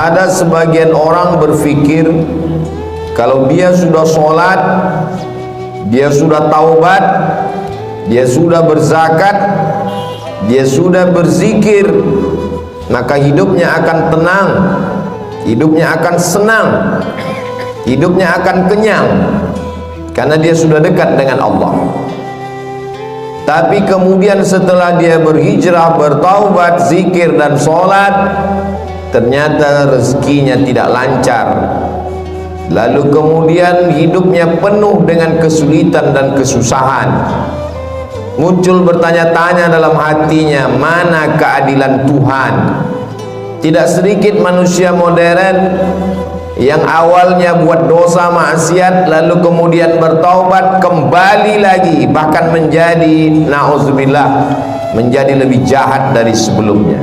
Ada sebagian orang berpikir kalau dia sudah sholat, dia sudah taubat, dia sudah berzakat, dia sudah berzikir, maka hidupnya akan tenang, hidupnya akan senang, hidupnya akan kenyang, karena dia sudah dekat dengan Allah. Tapi kemudian setelah dia berhijrah, bertaubat, zikir dan sholat, ternyata rezekinya tidak lancar. Lalu kemudian hidupnya penuh dengan kesulitan dan kesusahan. Muncul bertanya-tanya dalam hatinya, mana keadilan Tuhan? Tidak sedikit manusia modern yang awalnya buat dosa maksiat, lalu kemudian bertaubat, kembali lagi, bahkan menjadi, na'udzubillah, menjadi lebih jahat dari sebelumnya.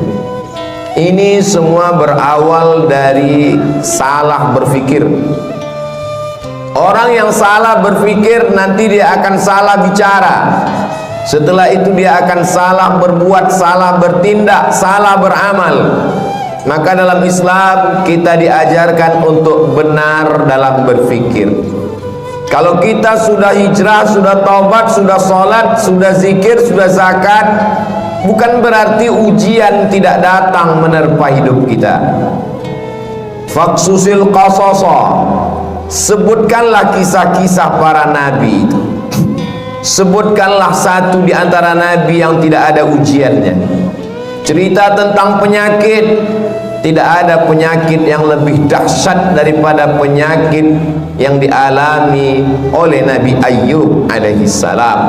Ini semua berawal dari salah berpikir. Orang yang salah berpikir, nanti dia akan salah bicara. Setelah itu dia akan salah berbuat, salah bertindak, salah beramal. Maka dalam Islam kita diajarkan untuk benar dalam berpikir. Kalau kita sudah hijrah, sudah taubat, sudah sholat, sudah zikir, sudah zakat, bukan berarti ujian tidak datang menerpa hidup kita. Faqsusil qasasa, sebutkanlah kisah-kisah para nabi itu. Sebutkanlah satu di antara nabi yang tidak ada ujiannya. Cerita tentang penyakit, tidak ada penyakit yang lebih dahsyat daripada penyakit yang dialami oleh Nabi Ayyub alaihi salam.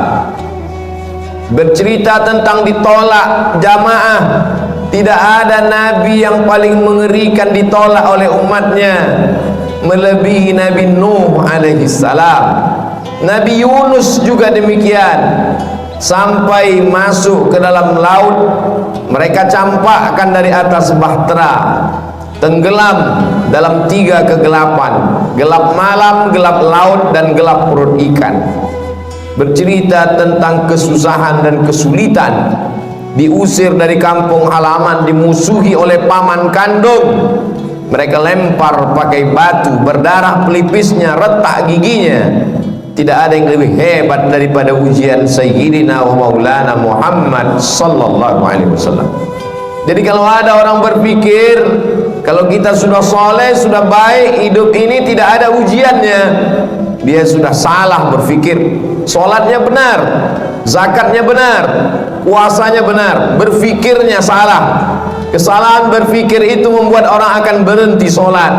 Bercerita tentang ditolak jamaah, tidak ada nabi yang paling mengerikan ditolak oleh umatnya melebihi Nabi Nuh alaihi salam. Nabi Yunus juga demikian, sampai masuk ke dalam laut mereka campakkan dari atas bahtera, tenggelam dalam 3 kegelapan, gelap malam, gelap laut, dan gelap perut ikan. Bercerita tentang kesusahan dan kesulitan, diusir dari kampung halaman, dimusuhi oleh paman kandung, mereka lempar pakai batu, berdarah pelipisnya, retak giginya. Tidak ada yang lebih hebat daripada ujian Sayyidina wa Maulana Muhammad sallallahu alaihi wasallam. Jadi kalau ada orang berpikir kalau kita sudah soleh, sudah baik, hidup ini tidak ada ujiannya, dia sudah salah berpikir. Sholatnya benar, zakatnya benar, puasanya benar, berpikirnya salah. Kesalahan berpikir itu membuat orang akan berhenti sholat.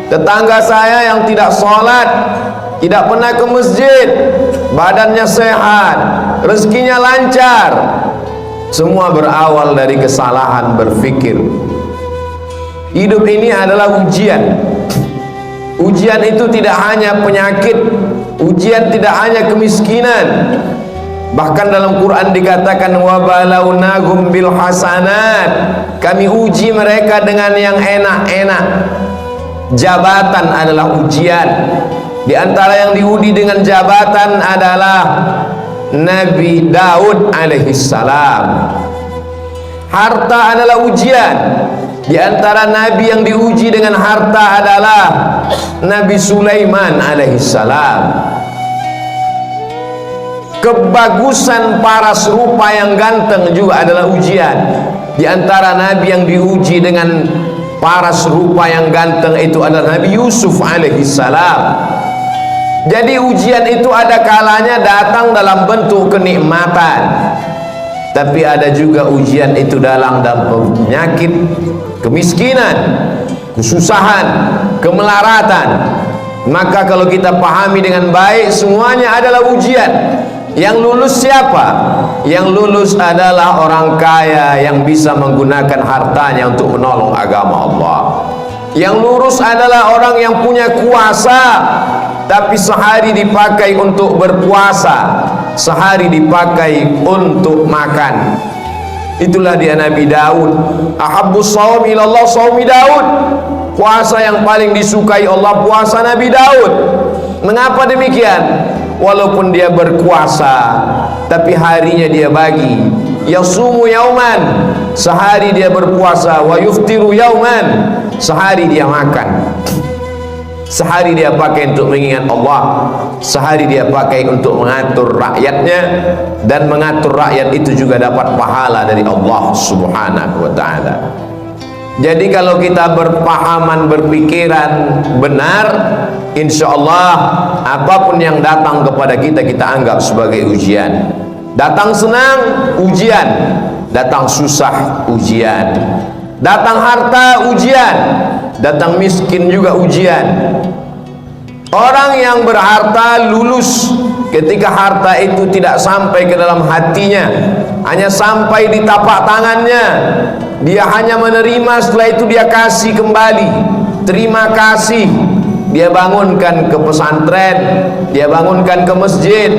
Tetangga saya yang tidak sholat, tidak pernah ke masjid, badannya sehat, rezekinya lancar, semua berawal dari kesalahan berpikir. Hidup ini adalah ujian. Ujian itu tidak hanya penyakit, ujian tidak hanya kemiskinan. Bahkan dalam Quran dikatakan wa balawnahum bil hasanat, kami uji mereka dengan yang enak-enak. Jabatan adalah ujian. Di antara yang diuji dengan jabatan adalah Nabi Daud alaihi salam. Harta adalah ujian. Di antara nabi yang diuji dengan harta adalah Nabi Sulaiman alaihi salam. Kebagusan paras rupa yang ganteng juga adalah ujian. Di antara nabi yang diuji dengan paras rupa yang ganteng itu adalah Nabi Yusuf alaihi salam. Jadi ujian itu ada kalanya datang dalam bentuk kenikmatan, tapi ada juga ujian itu dalam penyakit, kemiskinan, kesusahan, kemelaratan. Maka kalau kita pahami dengan baik, semuanya adalah ujian. Yang lulus siapa? Yang lulus adalah orang kaya yang bisa menggunakan hartanya untuk menolong agama Allah. Yang lurus adalah orang yang punya kuasa, tapi sehari dipakai untuk berpuasa, sehari dipakai untuk makan. Itulah dia Nabi Daud. Ahabbus shaum ilallah shaumi Daud. Puasa yang paling disukai Allah, puasa Nabi Daud. Mengapa demikian? Walaupun dia berkuasa, tapi harinya dia bagi. Yasumu yauman, sehari dia berpuasa, wa yuftiru yauman, sehari dia makan, sehari dia pakai untuk mengingat Allah, sehari dia pakai untuk mengatur rakyatnya, dan mengatur rakyat itu juga dapat pahala dari Allah Subhanahu wa ta'ala. Jadi kalau kita berpahaman, berpikiran benar, insya Allah apapun yang datang kepada kita, kita anggap sebagai ujian. Datang senang, ujian. Datang susah, ujian. Datang harta, ujian. Datang miskin juga ujian. Orang yang berharta lulus ketika harta itu tidak sampai ke dalam hatinya, hanya sampai di tapak tangannya. Dia hanya menerima, setelah itu dia kasih kembali. Terima kasih. Dia bangunkan ke pesantren, dia bangunkan ke masjid,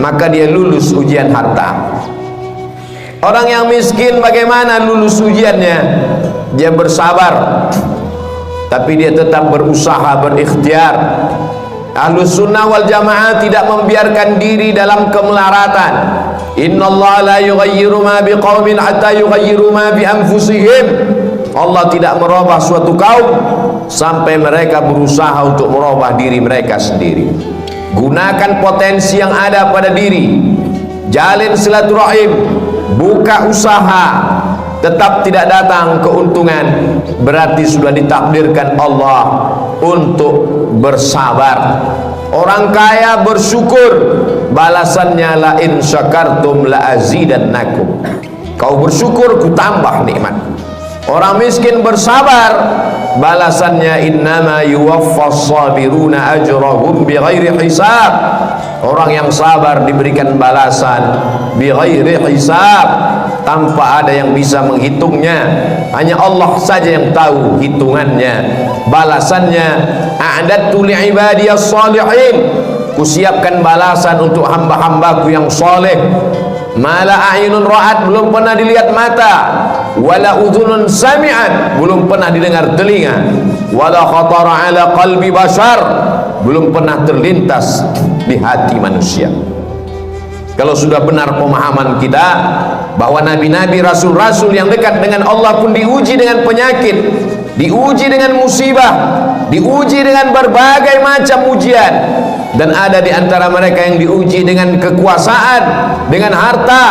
maka dia lulus ujian harta. Orang yang miskin bagaimana lulus ujiannya? Dia bersabar, tapi dia tetap berusaha, berikhtiar. Ahlus sunnah wal jamaah tidak membiarkan diri dalam kemelaratan. Innallaha la yughayyiru ma biqaumin hatta yughayyiru ma bi anfusihim. Allah tidak merubah suatu kaum sampai mereka berusaha untuk merubah diri mereka sendiri. Gunakan potensi yang ada pada diri, jalin silaturahim, buka usaha. Tetap tidak datang keuntungan, berarti sudah ditakdirkan Allah untuk bersabar. Orang kaya bersyukur, balasannya la in syakartum la azidannakum. Kau bersyukur, ku tambah nikmat. Orang miskin bersabar, balasannya innama yuwaffas sabiruna ajrahum bighairi hisab. Orang yang sabar diberikan balasan bighairi hisab, tanpa ada yang bisa menghitungnya. Hanya Allah saja yang tahu hitungannya, balasannya. A'dadtu li'ibadiyas salihin, kusiapkan balasan untuk hamba-hambaku yang soleh. Mala a'yunun ra'at, belum pernah dilihat mata, wala udhunun sami'at, belum pernah didengar telinga, wala khatara ala qalbi bashar, belum pernah terlintas di hati manusia. Kalau sudah benar pemahaman kita bahwa nabi-nabi, rasul-rasul yang dekat dengan Allah pun diuji dengan penyakit, diuji dengan musibah, diuji dengan berbagai macam ujian, dan ada di antara mereka yang diuji dengan kekuasaan, dengan harta,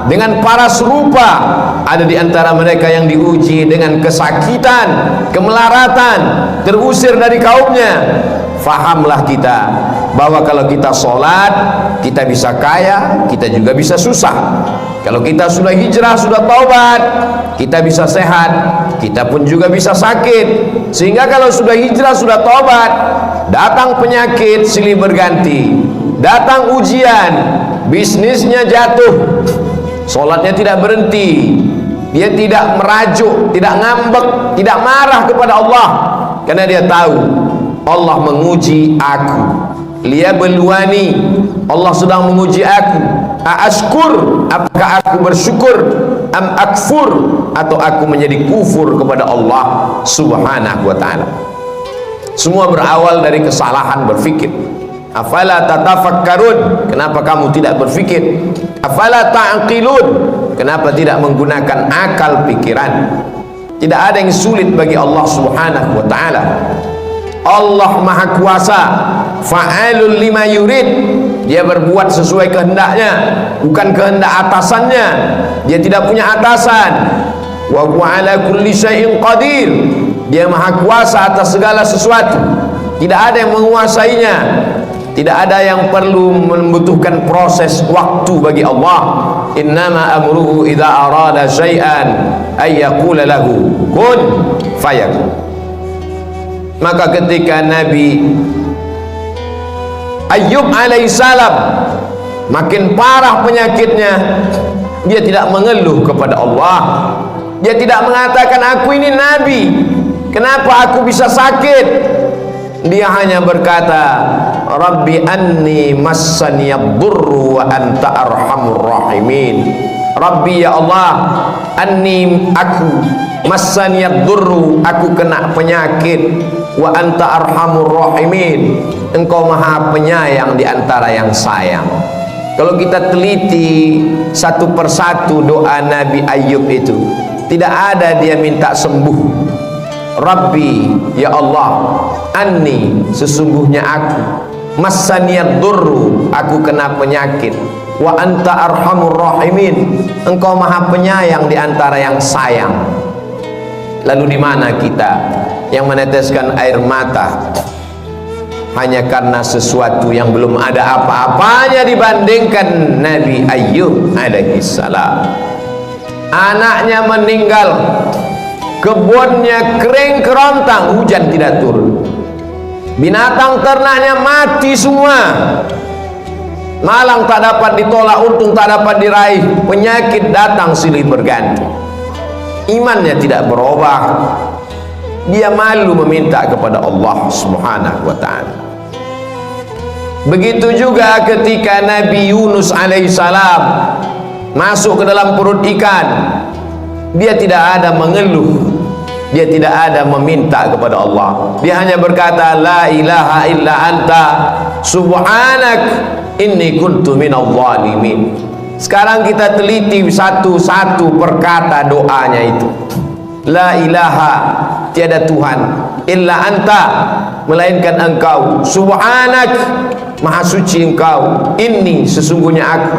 dengan paras rupa. Ada di antara mereka yang diuji dengan kesakitan, kemelaratan, terusir dari kaumnya. Fahamlah kita bahwa kalau kita sholat, kita bisa kaya, kita juga bisa susah. Kalau kita sudah hijrah, sudah taubat, kita bisa sehat, kita pun juga bisa sakit. Sehingga kalau sudah hijrah, sudah taubat, datang penyakit silih berganti, datang ujian, bisnisnya jatuh, sholatnya tidak berhenti, dia tidak merajuk, tidak ngambek, tidak marah kepada Allah, karena dia tahu Allah menguji aku. Liyabluwani, Allah sedang menguji aku. Aashkur, apakah aku bersyukur, am akfur, atau aku menjadi kufur kepada Allah Subhanahu wa ta'ala. Semua berawal dari kesalahan berfikir. Afala tatafakkarun, kenapa kamu tidak berfikir? Afala ta'qilun, kenapa tidak menggunakan akal pikiran? Tidak ada yang sulit bagi Allah Subhanahu wa ta'ala. Allah Maha Kuasa, fa'alul lima yurid. Dia berbuat sesuai kehendaknya, bukan kehendak atasannya. Dia tidak punya atasan. Wa huwa ala kulli syai'in qadir. Dia Maha Kuasa atas segala sesuatu. Tidak ada yang menguasainya. Tidak ada yang perlu membutuhkan proses waktu bagi Allah. Innama amruhu idza arada syai'an ay yaqula lahu kun fayakun. Maka ketika Nabi Ayyub alaihissalam makin parah penyakitnya, dia tidak mengeluh kepada Allah. Dia tidak mengatakan aku ini Nabi, kenapa aku bisa sakit. Dia hanya berkata, Rabbi anni massaniyad durru wa anta arhamur rahimin. Rabbi, ya Allah, anni, aku, massaniyad durru, aku kena penyakit, wa anta arhamur rahimin, engkau maha penyayang di antara yang sayang. Kalau kita teliti satu persatu doa Nabi Ayyub itu, tidak ada dia minta sembuh, Rabbi, ya Allah, anni, sesungguhnya aku, massaniyad durru, aku kena penyakit, wa anta arhamur rahimin, engkau maha penyayang di antara yang sayang. Lalu di mana kita yang meneteskan air mata hanya karena sesuatu yang belum ada apa-apanya dibandingkan Nabi Ayyub alaihissalam? Anaknya meninggal, kebunnya kering kerontang, hujan tidak turun, binatang ternaknya mati semua, malang tak dapat ditolak, untung tak dapat diraih, penyakit datang silih berganti. Imannya tidak berubah, dia malu meminta kepada Allah Subhanahu wa ta'ala. Begitu juga ketika Nabi Yunus alaihissalam masuk ke dalam perut ikan, dia tidak ada mengeluh, dia tidak ada meminta kepada Allah, dia hanya berkata la ilaha illa anta subhanak inni kuntu minadh dhalimin. Sekarang kita teliti satu-satu perkata doanya itu. La ilaha, tiada Tuhan, illa anta, melainkan engkau, subhanak, maha suci engkau, inni, sesungguhnya aku,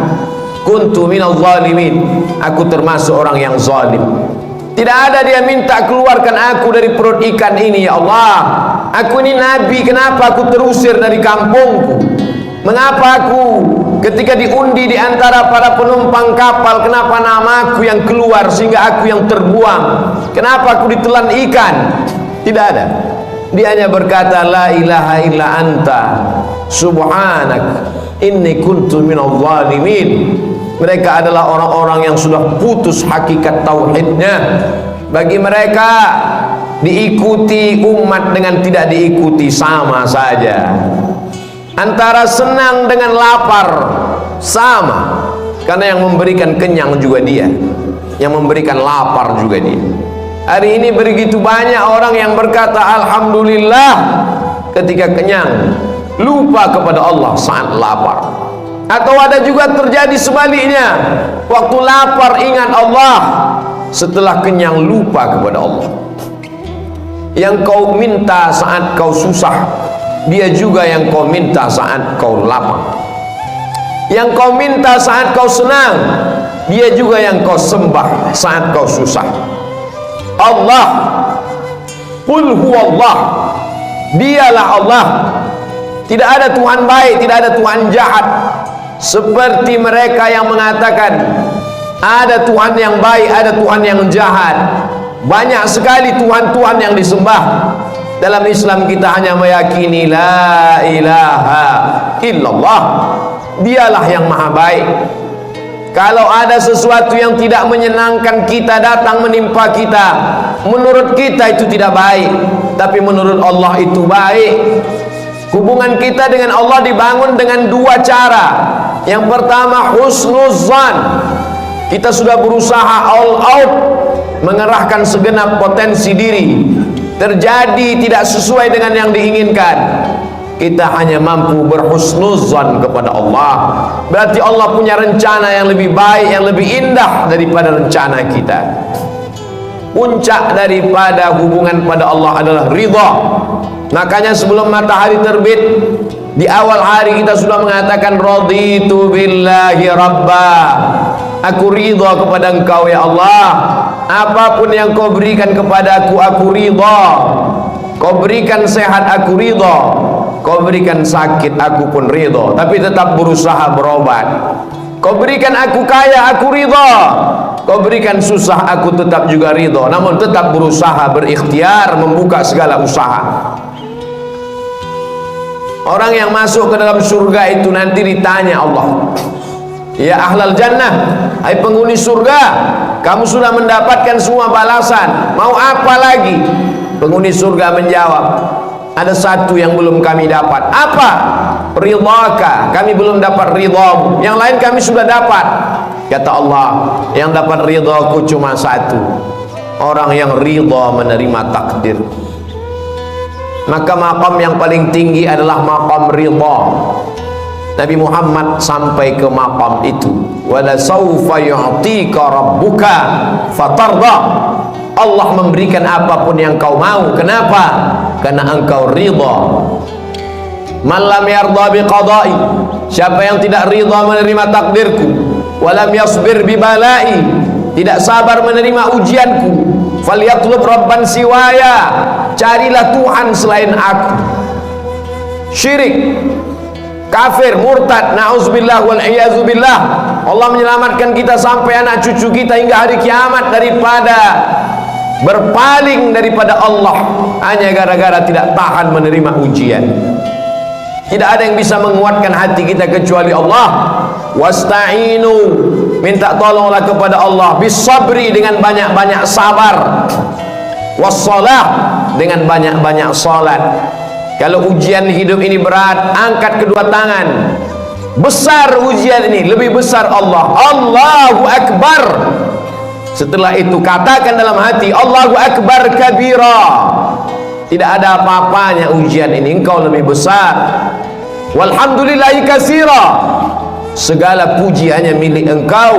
kuntu minadh dhalimin, aku termasuk orang yang zalim. Tidak ada dia minta keluarkan aku dari perut ikan ini, ya Allah, aku ini nabi, kenapa aku terusir dari kampungku? Mengapa aku ketika diundi di antara para penumpang kapal, kenapa namaku yang keluar sehingga aku yang terbuang? Kenapa aku ditelan ikan? Tidak ada. Dia hanya berkata la ilaha illa anta subhanak inni kuntu minadh dhalimin. Mereka adalah orang-orang yang sudah putus hakikat tauhidnya. Bagi mereka diikuti umat dengan tidak diikuti sama saja. Antara senang dengan lapar sama, karena yang memberikan kenyang juga dia, yang memberikan lapar juga dia. Hari ini begitu banyak orang yang berkata alhamdulillah ketika kenyang, lupa kepada Allah saat lapar. Atau ada juga terjadi sebaliknya, waktu lapar ingat Allah, setelah kenyang lupa kepada Allah. Yang kau minta saat kau susah, dia juga yang kau minta saat kau lapar. Yang kau minta saat kau senang, dia juga yang kau sembah saat kau susah. Allah, qul huwallah, dialah Allah. Tidak ada Tuhan baik, tidak ada Tuhan jahat. Seperti mereka yang mengatakan ada Tuhan yang baik, ada Tuhan yang jahat. Banyak sekali Tuhan-Tuhan yang disembah. Dalam Islam kita hanya meyakini la ilaha illallah, dialah yang maha baik. Kalau ada sesuatu yang tidak menyenangkan kita datang menimpa kita, menurut kita itu tidak baik, tapi menurut Allah itu baik. Hubungan kita dengan Allah dibangun dengan dua cara. Yang pertama husnuzan, kita sudah berusaha all out mengerahkan segenap potensi diri, terjadi tidak sesuai dengan yang diinginkan, kita hanya mampu berhusnuzan kepada Allah. Berarti Allah punya rencana yang lebih baik, yang lebih indah daripada rencana kita. Puncak daripada hubungan pada Allah adalah ridha. Makanya sebelum matahari terbit, di awal hari kita sudah mengatakan raditu billahi rabba, aku ridha kepada engkau ya Allah. Apapun yang kau berikan kepada aku ridha. Kau berikan sehat, aku ridha. Kau berikan sakit, aku pun ridha. Tapi tetap berusaha berobat. Kau berikan aku kaya, aku ridha. Kau berikan susah, aku tetap juga ridha. Namun tetap berusaha, berikhtiar, membuka segala usaha. Orang yang masuk ke dalam surga itu nanti ditanya Allah, ya ahlal jannah, hai penghuni surga, kamu sudah mendapatkan semua balasan, mau apa lagi? Penghuni surga menjawab, ada satu yang belum kami dapat. Apa? Ridhaka, kami belum dapat ridhamu. Yang lain kami sudah dapat. Kata Allah, yang dapat ridhaku cuma satu, orang yang ridha menerima takdir. Maka maqam yang paling tinggi adalah maqam ridha. Nabi Muhammad sampai ke maqam itu. Wala sawfa yu'tika rabbuka fatarda. Allah memberikan apapun yang kau mau. Kenapa? Karena engkau ridha. Man lam yarda bi qada'i, siapa yang tidak ridha menerima takdirku, walam yasbir bi bala'i, tidak sabar menerima ujianku, falyatlub rabban siwaya, carilah Tuhan selain aku. Syirik, kafir, murtad, na'udzubillah wal iyazu billah. Allah menyelamatkan kita sampai anak cucu kita hingga hari kiamat daripada berpaling daripada Allah hanya gara-gara tidak tahan menerima ujian. Tidak ada yang bisa menguatkan hati kita kecuali Allah. Wasta'inu, minta tolonglah kepada Allah, bisabri, dengan banyak-banyak sabar, wassalah, dengan banyak-banyak salat. Kalau ujian hidup ini berat, angkat kedua tangan. Besar ujian ini, lebih besar Allah. Allahu Akbar. Setelah itu katakan dalam hati, Allahu Akbar kabira. Tidak ada apa-apanya ujian ini, engkau lebih besar. Walhamdulillahi katsira, segala puji hanya milik engkau.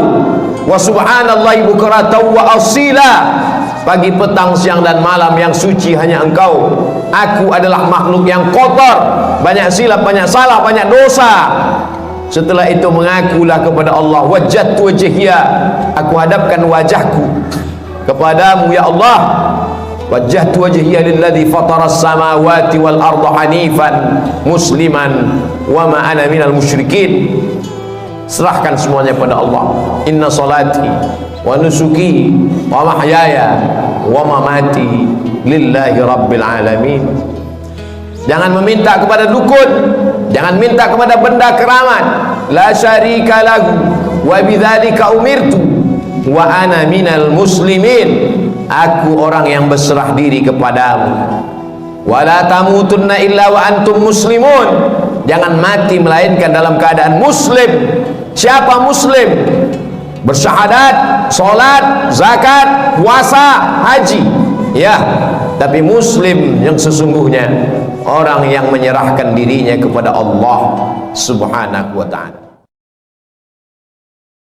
Wa subhanallahi bukratan wa asila, pagi, petang, siang dan malam yang suci hanya engkau. Aku adalah makhluk yang kotor, banyak silap, banyak salah, banyak dosa. Setelah itu mengakulah kepada Allah, wajjahtu wajhiya, aku hadapkan wajahku kepadamu ya Allah. Wajjahtu wajhiya lilladzi fataras samawati wal arda hanifan musliman wa ma ana minal musyrikin. Serahkan semuanya pada Allah. Inna salati wa nusuki wa mahyaya wa mamati lillahi rabbil alamin. Jangan meminta kepada dukun, jangan minta kepada benda keramat. La syarika lahu wa bidzalika umirtu wa ana minal muslimin. Aku orang yang berserah diri kepadamu. Wala tamutunna illa wa antum muslimun. Jangan mati melainkan dalam keadaan muslim. Siapa muslim? Bersyahadat, solat, zakat, puasa, haji. Ya, tapi muslim yang sesungguhnya orang yang menyerahkan dirinya kepada Allah Subhanahu wa ta'ala.